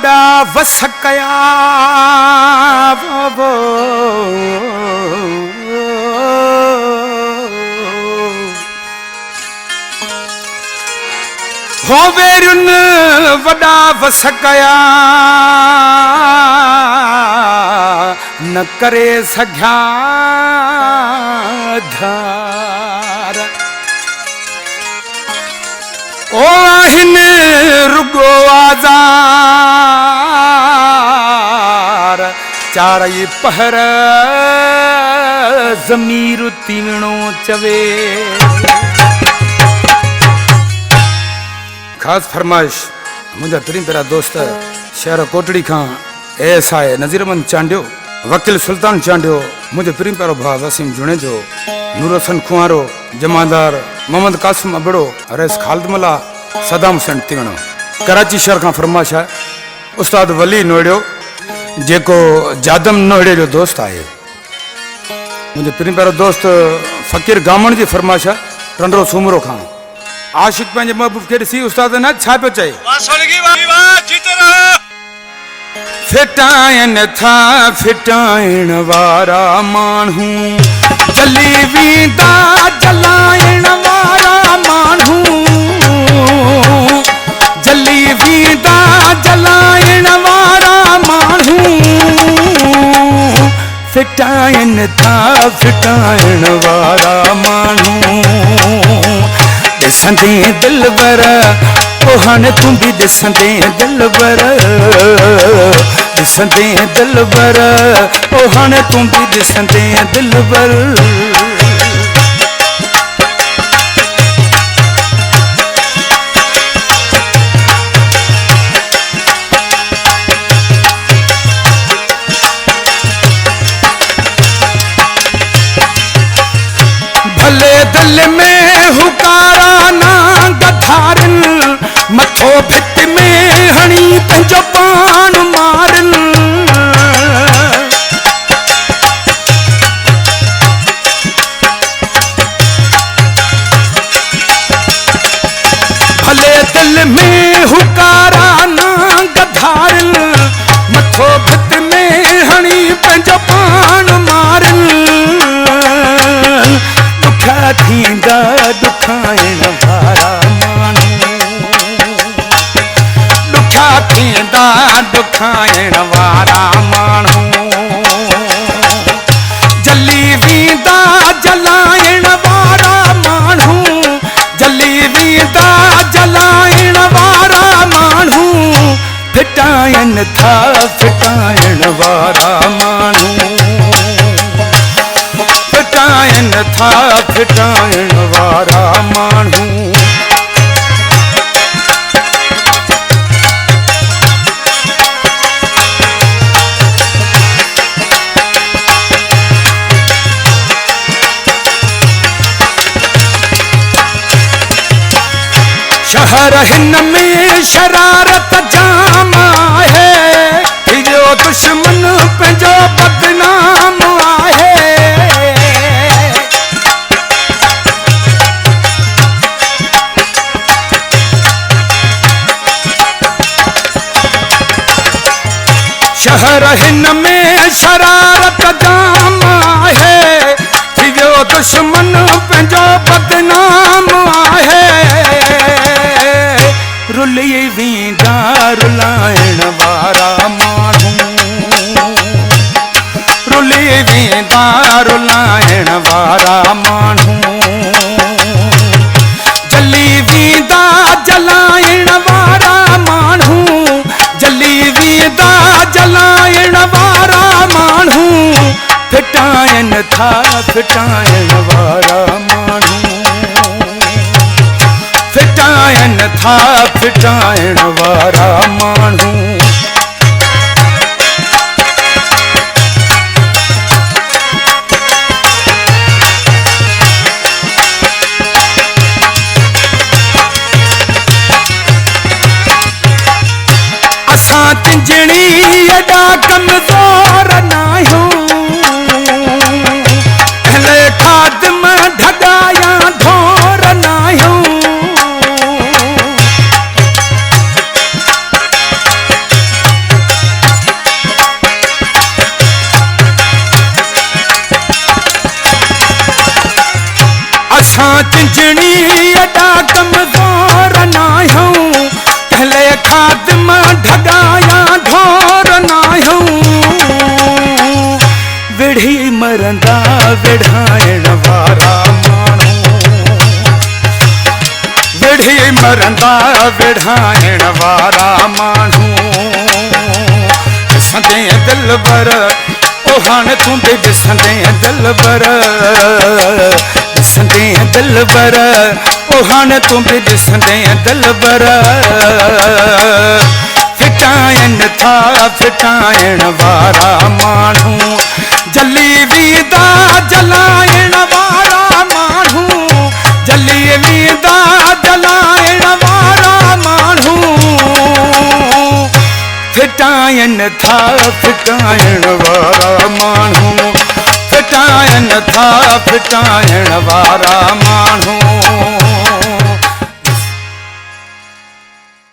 वड़ा वसकया वो होवेरुन वड़ा वसकया न करे सघ्या धार ओ आहिन रुगो आजार चारई पहर ज़मीर तीवणो चवे। खास फरमाइश मुझा पिरी पेरा दोस्त शहर कोटड़ी खां ऐसा है नज़ीरमंद चांडियो वकील सुल्तान चांडियो मुझे पिरी पेरो भा वसीम जुणे जो नूर हसन खुआरो जमादार मोहम्मद कासिम अबड़ो हरेस खालिद मला सदाम हुसैन तिगणो कराची शहर खां फरमाइश है उस्ताद वली नोड़ियो जेको जादम नोड़े जो दोस्त आहे मुझे पिरी पेरो दोस्त फकीर गामण जी फरमाइश है रंडरो सूमरो खां आशिक पंहिंजे महबूब खे ॾिसी उस्ताद न छा पियो चए फिटाइण था फिटाइण वारा माण्हू जली वेंदा जलाइण वारा माण्हू जली वेंदा जलाइण वारा माण्हू फिटाइण था फिटाइण वारा माण्हू ॾिसंदे दिलबर ओ हाणे तूं बि ॾिसंदे दिलबर ॾिसंदे दिलबर ओ हाणे तूं बि ॾिसंदे दिलबर भले दिल में हुकारा ना गधारन मथो भित में हणी पंहिंजो पान मारन भले दिल में हुकारा ना गधारन मथो भित में हणी पंहिंजो पान मारन दुखा थींदा दुखाइण वारा माण्हू दुखा थींदा दुखाइण वारा माण्हू जली वेंदा जलाइण वारा माण्हू जली वेंदा जलाइण वारा माण्हू फिटाइण था फिटाइण वारा माण्हू फिटाइण था फिटाइण वारा माण्हू शहर हिन में शरारत जाम आहे जो दुश्मन पंहिंजो बदनाम आहे शहर हिन में शरारत जाम आहे जो दुश्मन पंहिंजो बदनाम आहे रुली वेंदा रुलाइण वारा माण्हू रुली वेंदा रुलाइण वारा माण्हू जली वेंदा जलाइण वारा माण्हू जली वेंदा जलाइण वारा माण्हू फिटाइण था फिटाइण वारा माण्हू फिटाइण था फिटाइण वारा माण्हू असां तिंजणी एॾा कमज़ोर नाहियूं अहले खादिम ढॻाया ढोर नाहियूं चिंचणी एॾा कमज़ोर न आहियूं कहले खादम ढगाया ढोर न आहियूं विढ़ी मरंदा विढ़ाइण वारा माण्हू विढ़ी मरंदा विढ़ाइण वारा माण्हू ॾिसंदे दिलबर ओ हाणे तूं बि ॾिसंदे दिलबर ॾिसंदे दिलबर ओ हाणे तूं बि ॾिसंदे दिलबर फिटाइनि था फिटाइण वारा माण्हू जली वेंदा जलाइण वारा माण्हू जली वेंदा जलाइण वारा माण्हू फिटाइनि था फिटाइण वारा माण्हू फिटाइनि था फिटाइण वारा माण्हू